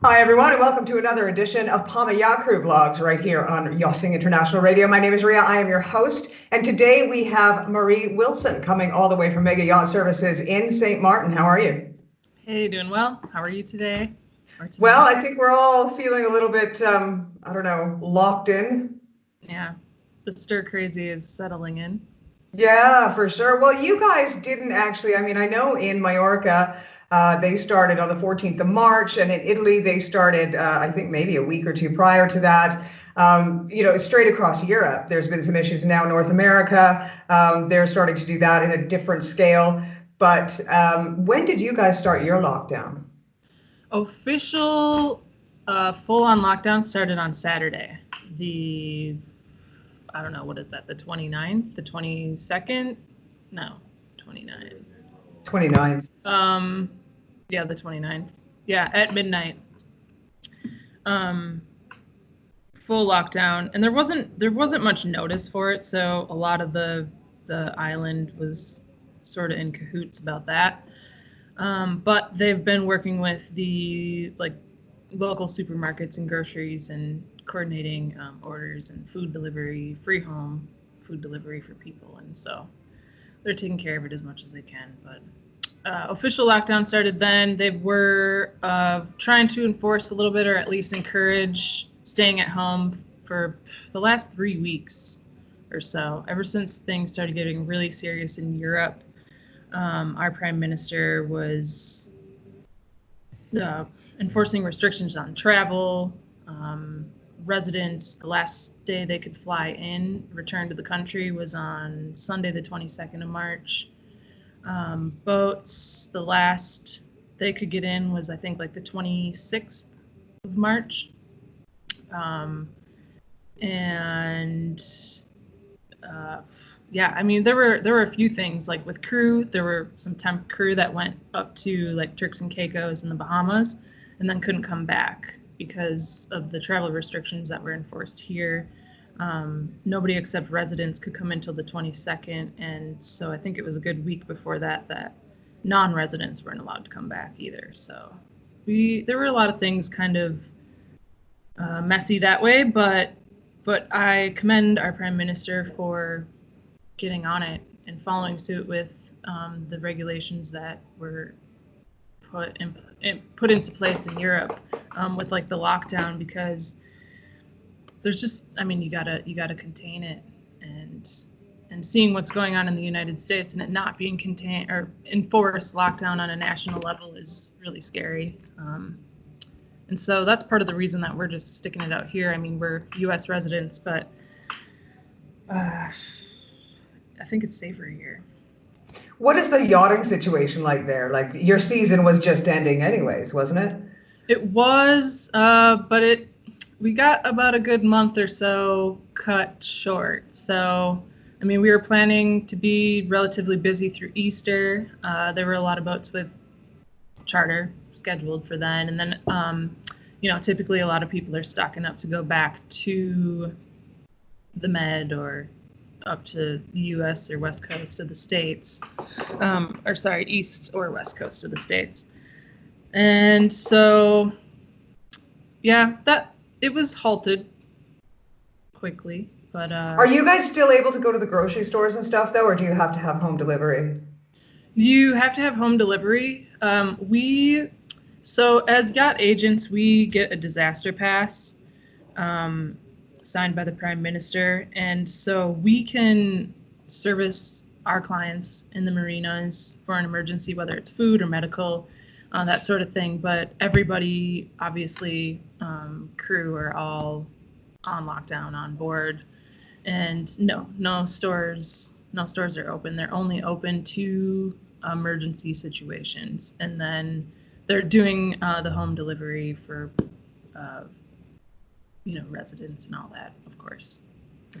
Hi, everyone, and welcome to another edition of Palma Yacht Crew Vlogs right here on Yachting International Radio. My name is Ria. I am your host, and today we have Mairi Wilson coming all the way from Mega Yacht Services in St. Martin. How are you? Hey, doing well. How are you today? Well, I think we're all feeling a little bit, I don't know, locked in. Yeah, the stir crazy is settling in. Yeah, for sure. Well, you guys didn't actually, I know in Mallorca, they started on the 14th of March, and in Italy, they started, I think maybe a week or two prior to that. Straight across Europe, there's been some issues now. North America, they're starting to do that in a different scale. But when did you guys start your lockdown? Official full-on lockdown started on Saturday. I don't know, what is that, the 29th? The 22nd? No, 29th. 29th. Yeah, the 29th. Yeah, at midnight. Full lockdown, and there wasn't much notice for it, so a lot of the island was sort of in cahoots about that. But they've been working with the local supermarkets and groceries and coordinating orders and food delivery, free home food delivery for people, and so they're taking care of it as much as they can. But official lockdown started then. They were trying to enforce a little bit, or at least encourage staying at home for the last 3 weeks or so, ever since things started getting really serious in Europe. Our prime minister was enforcing restrictions on travel. Residents, the last day they could fly in, return to the country, was on Sunday, the 22nd of March. Boats, the last they could get in was, I think, like the 26th of March. And yeah, I mean, there were a few things, like with crew. There were some temp crew that went up to like Turks and Caicos in the Bahamas and then couldn't come back because of the travel restrictions that were enforced here. Nobody except residents could come until the 22nd, and so I think it was a good week before that non-residents weren't allowed to come back either. So there were a lot of things kind of messy that way, but I commend our prime minister for getting on it and following suit with the regulations that were put into place in Europe with like the lockdown, because there's just, I mean, you gotta contain it, and seeing what's going on in the United States and it not being contained or enforced lockdown on a national level is really scary. And so that's part of the reason that we're just sticking it out here. I mean, we're U.S. residents, but I think it's safer here. What is the yachting situation like there? Like, your season was just ending anyways, wasn't it? It was, but we got about a good month or so cut short. So, I mean, we were planning to be relatively busy through Easter. There were a lot of boats with charter scheduled for then, and then typically a lot of people are stocking up to go back to the Med or up to the U.S. or West Coast of the States, or sorry, East or West Coast of the States. And so, yeah, that it was halted quickly. But Are you guys still able to go to the grocery stores and stuff though, or do you have to have home delivery? You have to have home delivery. So as yacht agents, we get a disaster pass signed by the Prime Minister, and so we can service our clients in the marinas for an emergency, whether it's food or medical, that sort of thing. But everybody, obviously, crew are all on lockdown on board, and no stores are open. They're only open to emergency situations, and then they're doing the home delivery for residents and all that, of course.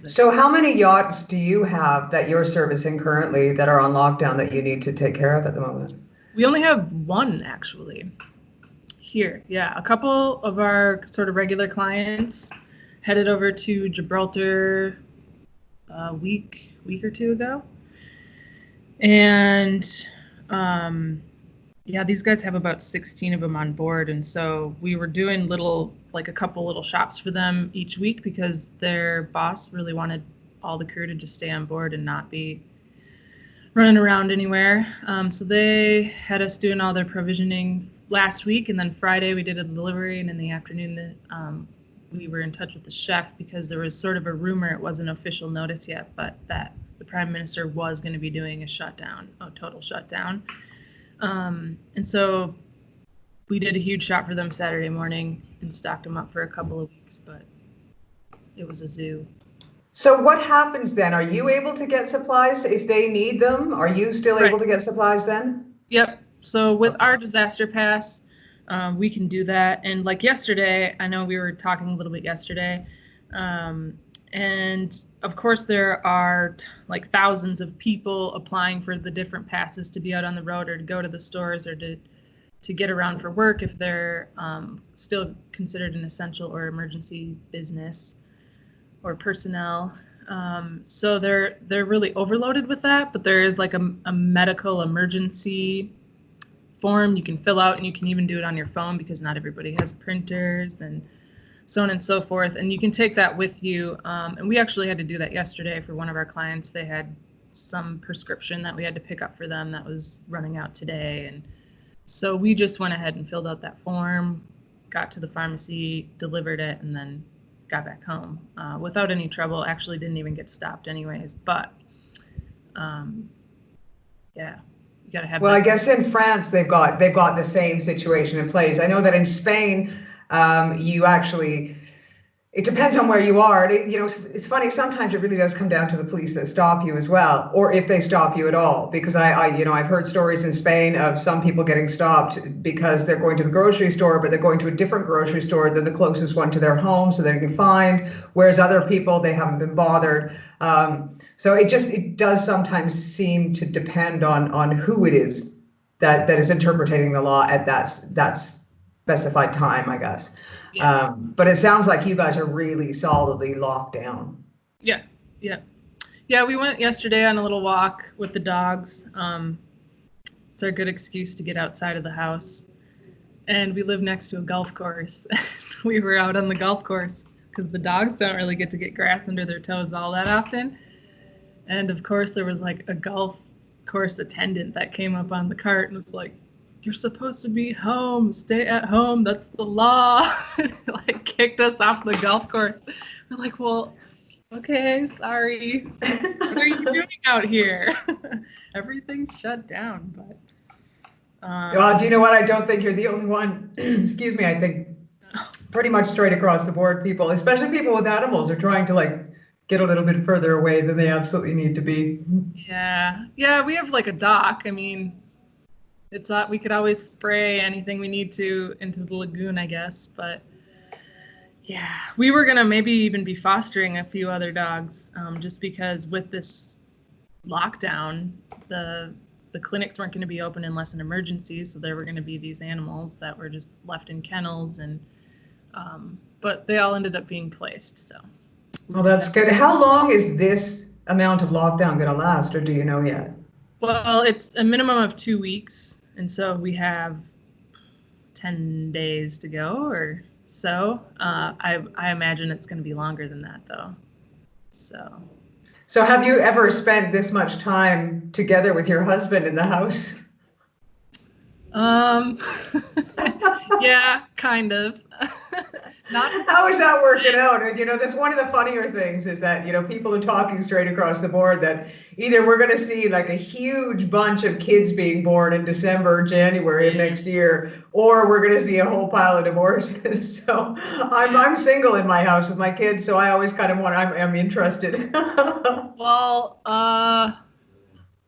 So how many yachts do you have that you're servicing currently that are on lockdown that you need to take care of at the moment? We only have one, actually, here. Yeah, a couple of our sort of regular clients headed over to Gibraltar a week or two ago, and Yeah, these guys have about 16 of them on board, and so we were doing a couple little shops for them each week because their boss really wanted all the crew to just stay on board and not be running around anywhere. So they had us doing all their provisioning last week, and then Friday we did a delivery, and in the afternoon we were in touch with the chef because there was sort of a rumor, it wasn't official notice yet, but that the Prime Minister was going to be doing a total shutdown. And so we did a huge shop for them Saturday morning and stocked them up for a couple of weeks, but it was a zoo. So what happens then? Are you able to get supplies if they need them? Are you still able to get supplies then? Yep. So with our disaster pass, we can do that. And like yesterday, I know we were talking a little bit yesterday, and of course there are like thousands of people applying for the different passes to be out on the road or to go to the stores or to get around for work if they're still considered an essential or emergency business or personnel. So they're really overloaded with that, but there is like a medical emergency form you can fill out, and you can even do it on your phone because not everybody has printers and so on and so forth. And you can take that with you. And we actually had to do that yesterday for one of our clients. They had some prescription that we had to pick up for them that was running out today. And so we just went ahead and filled out that form, got to the pharmacy, delivered it, and then got back home without any trouble. Actually didn't even get stopped anyways, but yeah, you gotta have Well, I guess in France they've got the same situation in place. I know that in Spain, you actually, it depends on where you are. It's funny, sometimes it really does come down to the police that stop you as well, or if they stop you at all. Because I've heard stories in Spain of some people getting stopped because they're going to the grocery store, but they're going to a different grocery store than the closest one to their home, so they can find. Whereas other people, they haven't been bothered. So it does sometimes seem to depend on who it is that is interpreting the law at that specified time, I guess. Yeah. But it sounds like you guys are really solidly locked down. Yeah, yeah. Yeah, we went yesterday on a little walk with the dogs. It's our good excuse to get outside of the house. And we live next to a golf course. We were out on the golf course because the dogs don't really get to get grass under their toes all that often. And of course, there was like a golf course attendant that came up on the cart and was like, "You're supposed to be home. Stay at home. That's the law." Like kicked us off the golf course. We're like, "Well, okay, sorry. What are you doing out here?" Everything's shut down, but. Well, do you know what? I don't think you're the only one. Excuse me. I think pretty much straight across the board, people, especially people with animals, are trying to like get a little bit further away than they absolutely need to be. Yeah, yeah, we have like a dock. I mean, it's not. We could always spray anything we need to into the lagoon, I guess. But yeah, we were gonna maybe even be fostering a few other dogs, just because with this lockdown, the clinics weren't going to be open unless an emergency, so there were going to be these animals that were just left in kennels, and but they all ended up being placed. So. Well, that's good. How long is this amount of lockdown going to last, or do you know yet? Well, it's a minimum of 2 weeks, and so we have 10 days to go or so. I imagine it's going to be longer than that, though. So have you ever spent this much time together with your husband in the house? Yeah, kind of. How is that working out? And that's one of the funnier things is that, people are talking straight across the board that either we're going to see like a huge bunch of kids being born in December or January of next year, or we're going to see a whole pile of divorces. So I'm single in my house with my kids, so I always kind of I'm interested. Well,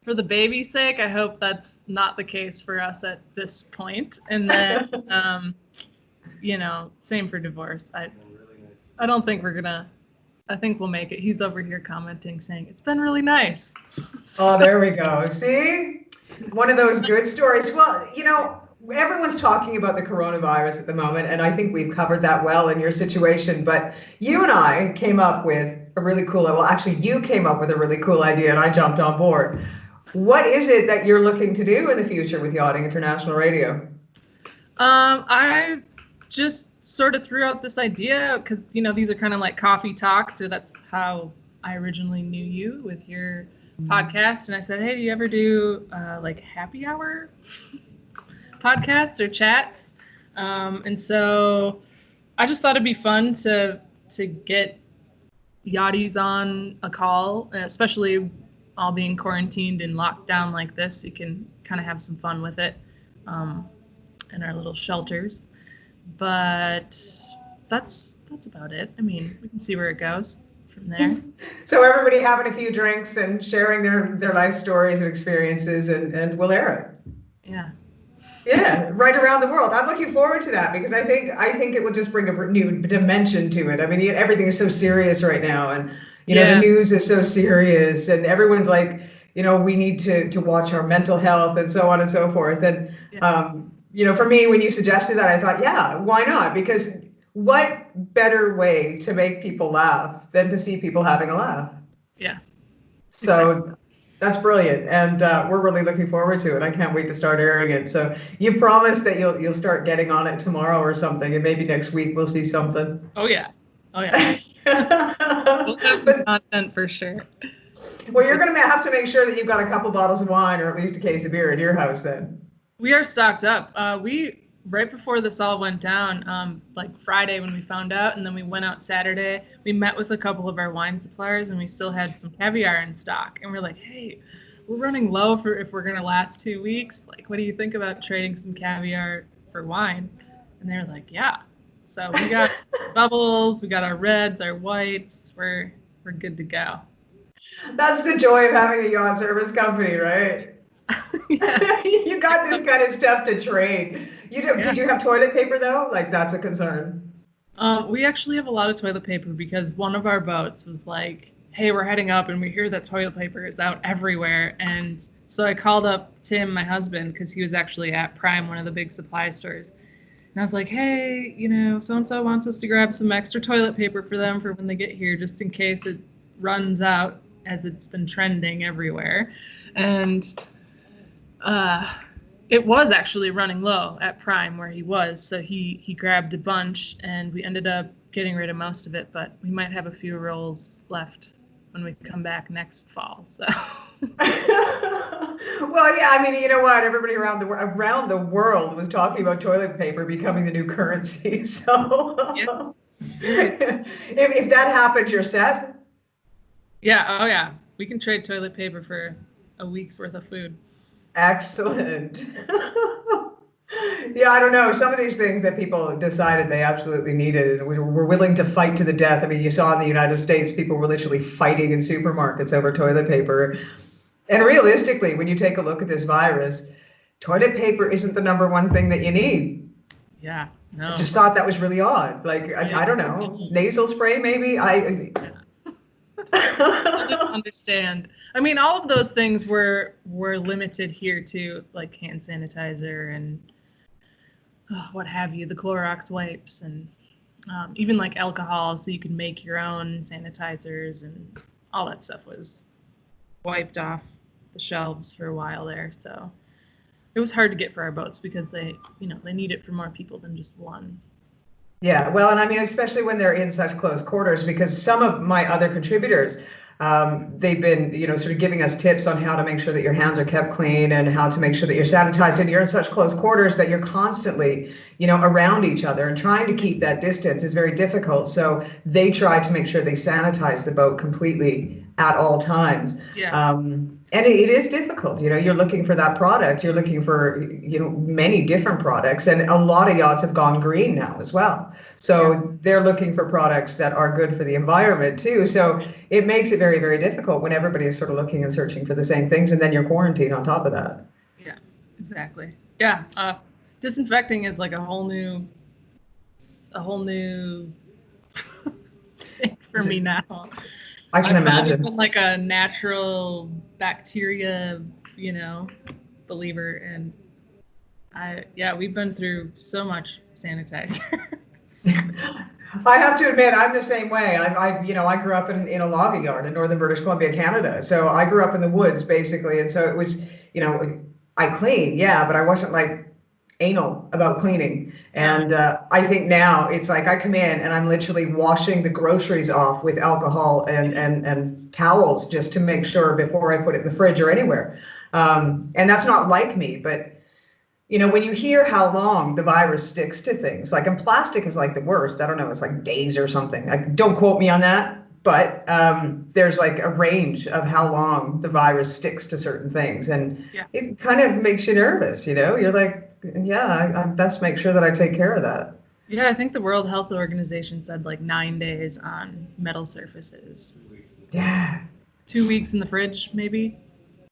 for the baby's sake, I hope that's not the case for us at this point. And then, same for divorce. I don't think we're gonna. I think we'll make it. He's over here commenting, saying it's been really nice. Oh, there we go. See, one of those good stories. Well, everyone's talking about the coronavirus at the moment, and I think we've covered that well in your situation. But you and I came up with a really cool. Well, actually, you came up with a really cool idea, and I jumped on board. What is it that you're looking to do in the future with Yachting International Radio? I just sort of threw out this idea because, these are kind of like coffee talks, so that's how I originally knew you with your podcast. And I said, hey, do you ever do like happy hour podcasts or chats? And so I just thought it'd be fun to get yachties on a call, especially all being quarantined and locked down like this. We can kind of have some fun with it in our little shelters. But that's about it. I mean, we can see where it goes from there. So everybody having a few drinks and sharing their life stories and experiences, and we'll air it. Yeah. Yeah, right around the world. I'm looking forward to that because I think it will just bring a new dimension to it. I mean, everything is so serious right now, and the news is so serious, and everyone's like, we need to watch our mental health and so on and so forth. And for me, when you suggested that, I thought, yeah, why not? Because what better way to make people laugh than to see people having a laugh? Yeah. So that's brilliant, and we're really looking forward to it. I can't wait to start airing it. So you promised that you'll start getting on it tomorrow or something, and maybe next week we'll see something. Oh yeah. We'll have some content for sure. Well, you're going to have to make sure that you've got a couple bottles of wine or at least a case of beer at your house then. We are stocked up. We right before this all went down, like Friday when we found out, and then we went out Saturday. We met with a couple of our wine suppliers, and we still had some caviar in stock. And we're like, hey, we're running low for if we're gonna last 2 weeks. Like, what do you think about trading some caviar for wine? And they're like, yeah. So we got bubbles, we got our reds, our whites. We're good to go. That's the joy of having a yacht service company, right? You got this kind of stuff to trade. Did you have toilet paper though? Like that's a concern. We actually have a lot of toilet paper because one of our boats was like, hey, we're heading up and we hear that toilet paper is out everywhere. And so I called up Tim, my husband, because he was actually at Prime, one of the big supply stores. And I was like, hey, so-and-so wants us to grab some extra toilet paper for them for when they get here, just in case it runs out, as it's been trending everywhere. And it was actually running low at Prime where he was, so he grabbed a bunch, and we ended up getting rid of most of it, but we might have a few rolls left when we come back next fall. So. Well, yeah, I mean, you know what? Everybody around the world was talking about toilet paper becoming the new currency. So, if that happens, you're set. Yeah. Oh, yeah. We can trade toilet paper for a week's worth of food. Excellent. Yeah, I don't know. Some of these things that people decided they absolutely needed and were willing to fight to the death. I mean, you saw in the United States, people were literally fighting in supermarkets over toilet paper. And realistically, when you take a look at this virus, toilet paper isn't the number one thing that you need. Yeah, no. I just thought that was really odd. Like, I don't know, nasal spray maybe? I don't understand. I mean, all of those things were limited here to like hand sanitizer and what have you, the Clorox wipes, and even like alcohol, so you could make your own sanitizers, and all that stuff was wiped off the shelves for a while there. So it was hard to get for our boats because they need it for more people than just one. Yeah, well, and I mean, especially when they're in such close quarters, because some of my other contributors, they've been, sort of giving us tips on how to make sure that your hands are kept clean and how to make sure that you're sanitized, and you're in such close quarters that you're constantly, around each other, and trying to keep that distance is very difficult. So they try to make sure they sanitize the boat completely at all times. Yeah. And it is difficult. You're looking for that product. You're looking for, many different products. And a lot of yachts have gone green now as well. So they're looking for products that are good for the environment too. So it makes it very, very difficult when everybody is sort of looking and searching for the same things. And then you're quarantined on top of that. Yeah, exactly. Yeah. Disinfecting is like a whole new thing for me now. I can imagine. I've been like a natural bacteria, believer, and we've been through so much sanitizer. I have to admit, I'm the same way. I grew up in a logging yard in northern British Columbia, Canada. So I grew up in the woods basically, and so it was, I clean, yeah, but I wasn't like anal about cleaning. No. And I think now it's like I come in and I'm literally washing the groceries off with alcohol and towels just to make sure before I put it in the fridge or anywhere. And that's not like me, but when you hear how long the virus sticks to things, like, and plastic is like the worst. I don't know, it's like days or something. Like, don't quote me on that, but there's like a range of how long the virus sticks to certain things, and Yeah. it kind of makes you nervous. You're like, yeah, I best make sure that I take care of that. Yeah, I think the World Health Organization said like 9 days on metal surfaces. Yeah. 2 weeks in the fridge, maybe.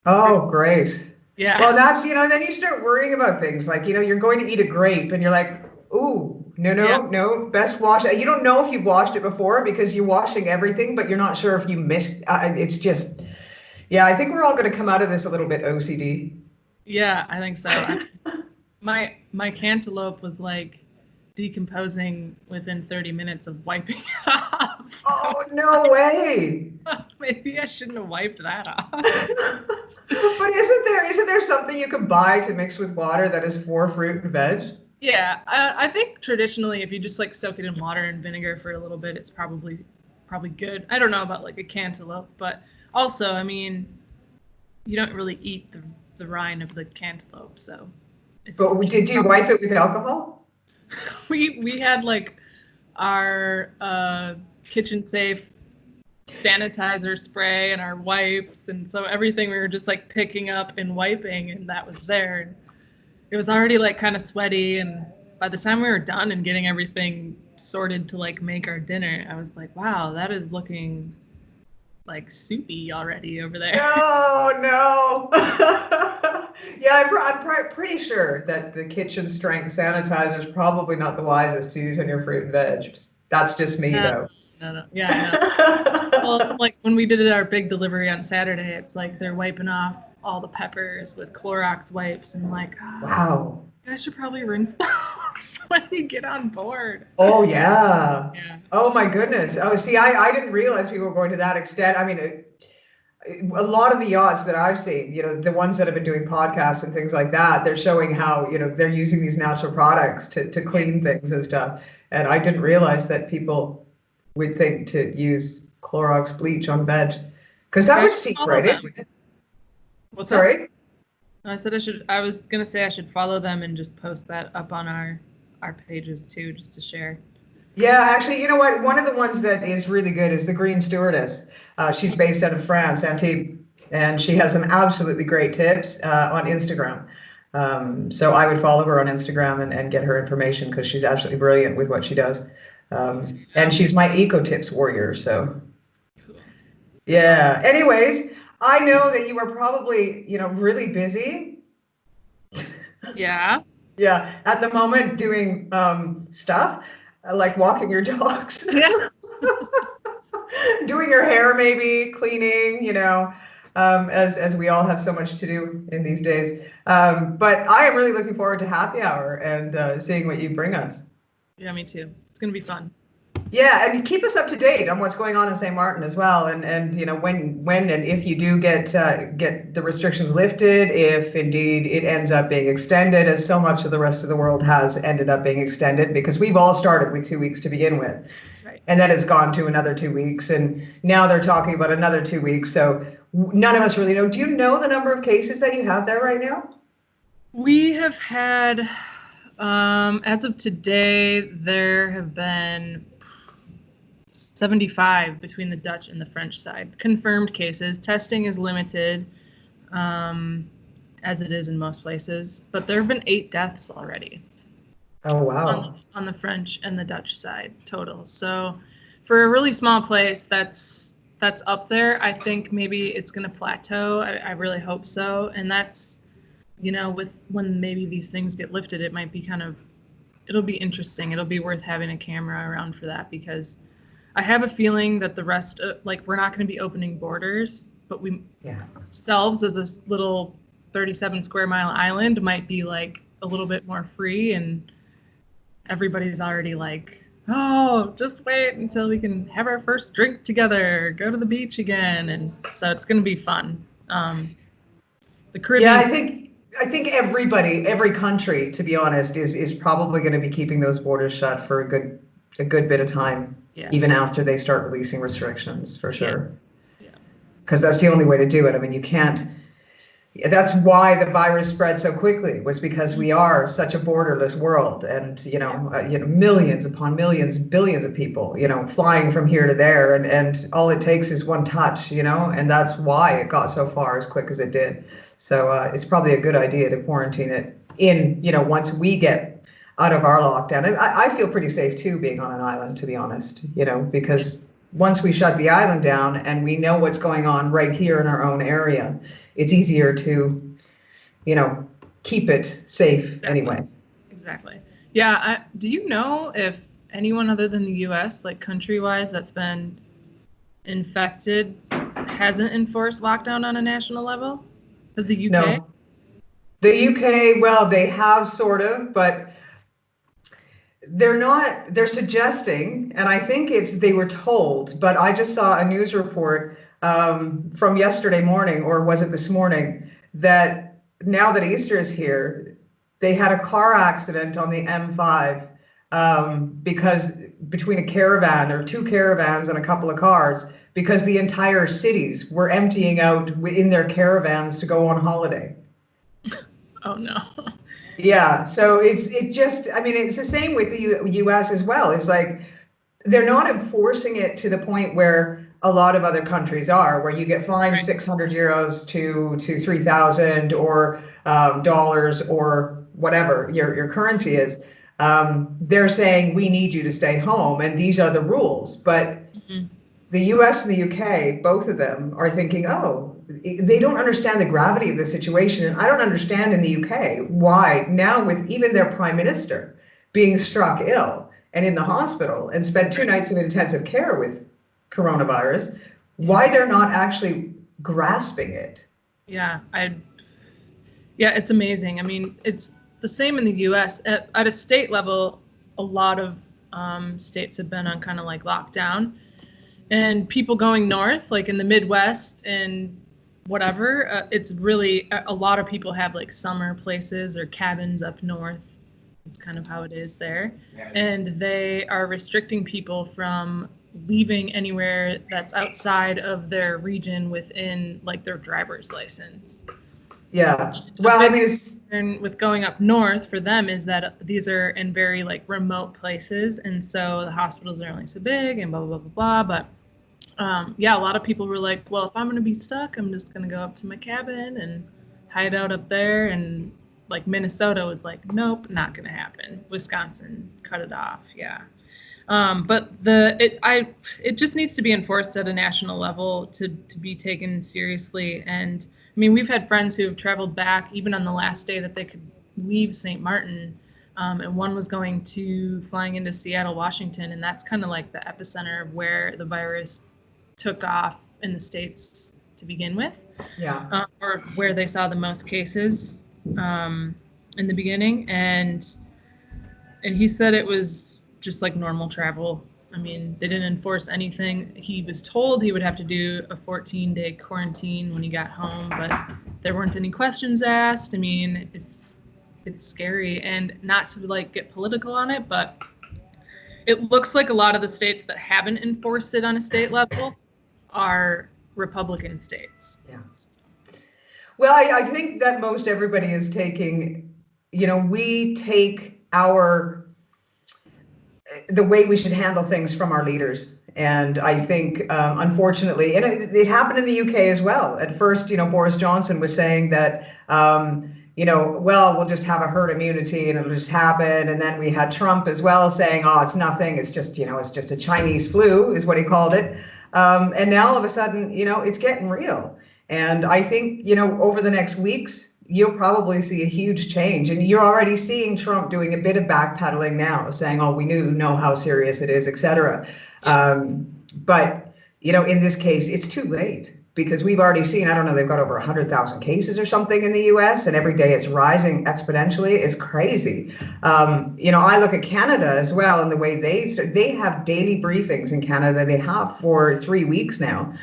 Oh, great. Well, Yeah. that's, then you start worrying about things like, you're going to eat a grape and you're like, ooh, no, Yeah. no, no, best wash it. You don't know if you've washed it before because you're washing everything, but you're not sure if you missed. It's just, yeah, I think we're all going to come out of this a little bit OCD. Yeah, I think so. My cantaloupe was like decomposing within 30 minutes of wiping it off. Oh, no way. Maybe I shouldn't have wiped that off. But isn't there something you can buy to mix with water that is for fruit and veg? Yeah, I think traditionally, if you just like soak it in water and vinegar for a little bit, it's probably good. I don't know about like a cantaloupe, but also, I mean, you don't really eat the rind of the cantaloupe, so if But you did you wipe it with alcohol? we had like our kitchen safe sanitizer spray and our wipes, and so everything we were just like picking up and wiping, and that was there. And it was already like kind of sweaty, and by the time we were done and getting everything sorted to like make our dinner, I was like, wow, that is looking like soupy already over there. No, no. Yeah, I'm pretty sure that the kitchen strength sanitizer is probably not the wisest to use on your fruit and veg. That's just me, No, though. no. Yeah, no. Well, like when we did our big delivery on Saturday, it's like they're wiping off all the peppers with Clorox wipes, and like, Wow. you guys should probably rinse those when you get on board. Oh, yeah. Yeah. Oh, my goodness. Oh, see, I didn't realize we were going to that extent. I mean, a lot of the yachts that I've seen, the ones that have been doing podcasts and things like that, they're showing how, they're using these natural products to clean things and stuff. And I didn't realize that people would think to use Clorox bleach on veg because that You would guys should seep follow right in. them. What's that? Sorry? I said I was gonna say I should follow them and just post that up on our pages too, just to share. Yeah, actually, you know what? One of the ones that is really good is the Green Stewardess. She's based out of France, Antibes, and she has some absolutely great tips on Instagram. So I would follow her on Instagram and get her information because she's absolutely brilliant with what she does. And she's my eco tips warrior. So Cool. yeah. Anyways, I know that you are probably, really busy. Yeah. Yeah, at the moment doing stuff like walking your dogs. Yeah. Doing your hair, maybe cleaning, as we all have so much to do in these days. But I am really looking forward to happy hour and seeing what you bring us. Yeah, me too. It's gonna be fun. Yeah, and keep us up to date on what's going on in St. Martin as well, and when and if you do get the restrictions lifted, if indeed it ends up being extended, as so much of the rest of the world has ended up being extended, because we've all started with 2 weeks to begin with, Right. and then it's gone to another 2 weeks, and now they're talking about another 2 weeks. So none of us really know. Do you know the number of cases that you have there right now? We have had, as of today, there have been 75 between the Dutch and the French side. Confirmed cases. Testing is limited, as it is in most places, but there have been 8 deaths already Oh, wow. on the French and the Dutch side total. So for a really small place, that's up there. I think maybe it's going to plateau. I really hope so. And that's, with when maybe these things get lifted, it might be it'll be interesting. It'll be worth having a camera around for that, because I have a feeling that the rest of, like, we're not going to be opening borders, but we Yeah. ourselves as this little 37 square mile island might be like a little bit more free, and everybody's already like, oh, just wait until we can have our first drink together, go to the beach again. And so it's going to be fun. The Yeah, Caribbean. I think everybody, every country, to be honest, is probably going to be keeping those borders shut for a good bit of time, Yeah. even after they start releasing restrictions, for Yeah. sure. Yeah. Because that's the only way to do it. I mean, you can't. That's why the virus spread so quickly, was because we are such a borderless world, and millions upon millions, billions of people, flying from here to there, and all it takes is one touch, and that's why it got so far as quick as it did. So it's probably a good idea to quarantine it in, once we get out of our lockdown. And I feel pretty safe too, being on an island, to be honest, because once we shut the island down and we know what's going on right here in our own area, it's easier to, keep it safe anyway. Exactly. Yeah. Do you know if anyone other than the U.S., like country-wise, that's been infected, hasn't enforced lockdown on a national level? Has the UK? No, the UK, well, they have sort of, but they're suggesting, and I think they were told, but I just saw a news report from yesterday morning, or was it this morning, that now that Easter is here, they had a car accident on the M5 because between a caravan or two caravans and a couple of cars, because the entire cities were emptying out in their caravans to go on holiday. Oh no. Yeah, so I mean, it's the same with the US as well. It's like they're not enforcing it to the point where a lot of other countries are, where you get fined Right. 600 euros to 3,000 or dollars or whatever your currency is. They're saying we need you to stay home, and these are the rules. But Mhm. the US and the UK, both of them are thinking, oh, they don't understand the gravity of the situation. And I don't understand in the UK why now, with even their prime minister being struck ill and in the hospital and spent 2 nights in intensive care with coronavirus, why they're not actually grasping it. Yeah, yeah, it's amazing. I mean, it's the same in the U.S. At a state level, a lot of states have been on kind of like lockdown, and people going north, like in the Midwest and whatever, it's really a lot of people have like summer places or cabins up north. It's kind of how it is there, and they are restricting people from leaving anywhere that's outside of their region within like their driver's license. Yeah. A Well, I big mean, it's concern with going up north for them is that these are in very like remote places, and so the hospitals are only so big and blah blah blah blah blah. But yeah, a lot of people were like, well, if I'm going to be stuck, I'm just going to go up to my cabin and hide out up there. And like Minnesota was like, nope, not going to happen. Wisconsin cut it off. Yeah. But it just needs to be enforced at a national level to be taken seriously. And I mean, we've had friends who have traveled back even on the last day that they could leave St. Martin, and one was flying into Seattle, Washington, and that's kind of like the epicenter of where the virus took off in the States to begin with, yeah. or where they saw the most cases in the beginning. And he said it was just like normal travel. I mean, they didn't enforce anything. He was told he would have to do a 14-day quarantine when he got home, but there weren't any questions asked. I mean, it's scary, and not to like get political on it, but it looks like a lot of the states that haven't enforced it on a state level are Republican states. Yeah. Well, I think that most everybody is taking, we take the way we should handle things from our leaders. And I think, unfortunately, and it happened in the UK as well. At first, Boris Johnson was saying that, well, we'll just have a herd immunity and it'll just happen. And then we had Trump as well saying, oh, it's nothing. It's just, it's just a Chinese flu is what he called it. And now all of a sudden, it's getting real. And I think, over the next weeks, you'll probably see a huge change. And you're already seeing Trump doing a bit of backpedaling now, saying, oh, we know how serious it is, et cetera. But, in this case, it's too late. because we've already seen, I don't know, they've got over 100,000 cases or something in the US, and every day it's rising exponentially. It's crazy. I look at Canada as well, and the way they have daily briefings in Canada. They have for 3 weeks now.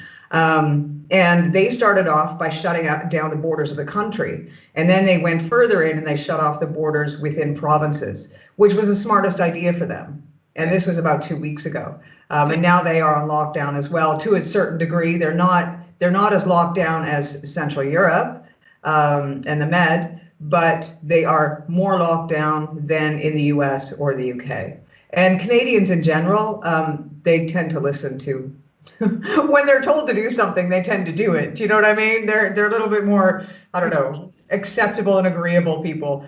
And they started off by shutting down the borders of the country. And then they went further in and they shut off the borders within provinces, which was the smartest idea for them. And this was about 2 weeks ago. And now they are on lockdown as well, to a certain degree. They're not as locked down as Central Europe and the Med, but they are more locked down than in the US or the UK. And Canadians in general, they tend to listen to when they're told to do something, they tend to do it. Do you know what I mean? They're a little bit more, I don't know, acceptable and agreeable people.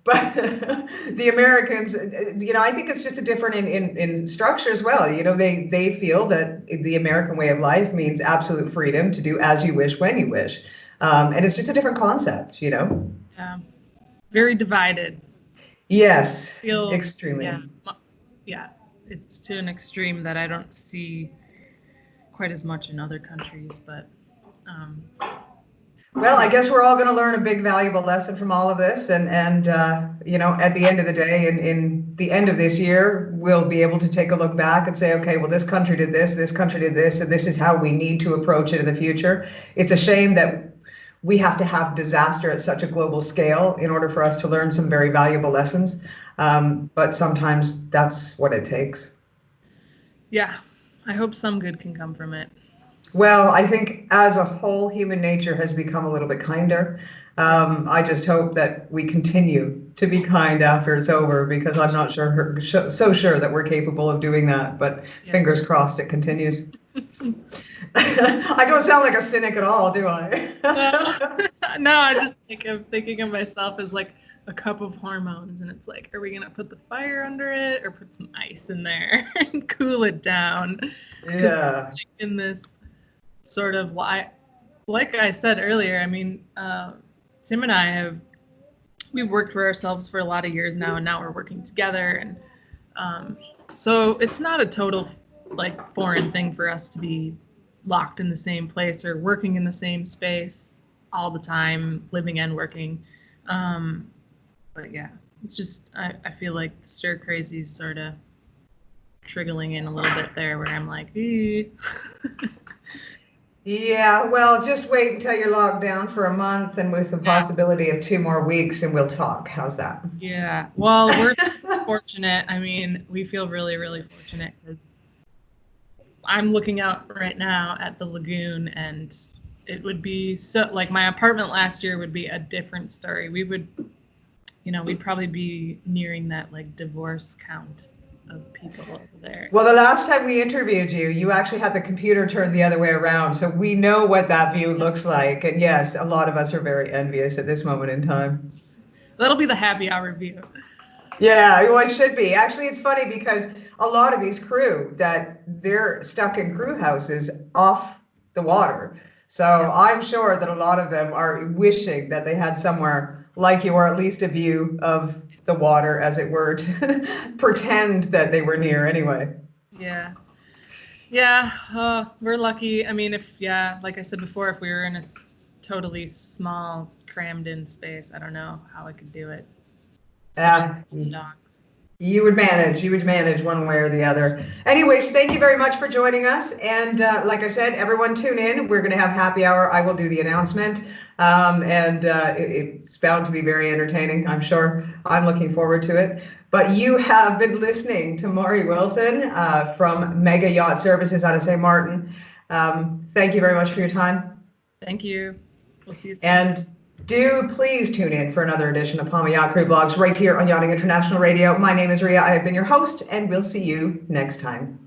But the Americans, I think it's just a different in structure as well. They feel that the American way of life means absolute freedom to do as you wish, when you wish. And it's just a different concept, Yeah. Very divided. Yes, extremely. Yeah. It's to an extreme that I don't see quite as much in other countries, but well, I guess we're all going to learn a big valuable lesson from all of this, and at the end of the day, in the end of this year, we'll be able to take a look back and say, okay, well, this country did this country did this, and this is how we need to approach it in the future. It's a shame that we have to have disaster at such a global scale in order for us to learn some very valuable lessons, but sometimes that's what it takes. Yeah, I hope some good can come from it. Well, I think as a whole, human nature has become a little bit kinder. I just hope that we continue to be kind after it's over, because I'm not so sure that we're capable of doing that. But fingers crossed it continues. I don't sound like a cynic at all, do I? No, I'm thinking of myself as like a cup of hormones, and it's like, are we gonna put the fire under it or put some ice in there and cool it down? Yeah. In this sort of like I said earlier, I mean, Tim and I we've worked for ourselves for a lot of years now, and now we're working together, and so it's not a total like foreign thing for us to be locked in the same place or working in the same space all the time, living and working. But yeah, it's just I feel like the stir crazy's sort of trickling in a little bit there, where I'm like, Yeah, well, just wait until you're locked down for a month, and with the possibility of 2 more weeks, and we'll talk. How's that? Yeah, well, we're fortunate. I mean, we feel really, really fortunate, because I'm looking out right now at the lagoon, and it would be so, like, my apartment last year would be a different story. We would, we'd probably be nearing that like divorce count of people over there. Well, the last time we interviewed you, you actually had the computer turned the other way around, so we know what that view looks like. And yes, a lot of us are very envious at this moment in time. That'll be the happy hour view. Yeah, well, it should be. Actually, it's funny because a lot of these crew, that they're stuck in crew houses off the water. So I'm sure that a lot of them are wishing that they had somewhere like you, or at least a view of the water, as it were, to pretend that they were near anyway. Yeah, we're lucky. I mean, like I said before, if we were in a totally small, crammed in space, I don't know how I could do it. Dogs. You would manage one way or the other. Anyways, thank you very much for joining us. And like I said, everyone tune in. We're going to have happy hour. I will do the announcement. And it's bound to be very entertaining, I'm sure. I'm looking forward to it. But you have been listening to Mairi Wilson from Mega Yacht Services out of St. Maarten. Thank you very much for your time. Thank you. We'll see you soon. And do please tune in for another edition of Palma Yacht Crew Vlogs right here on Yachting International Radio. My name is Ria. I have been your host, and we'll see you next time.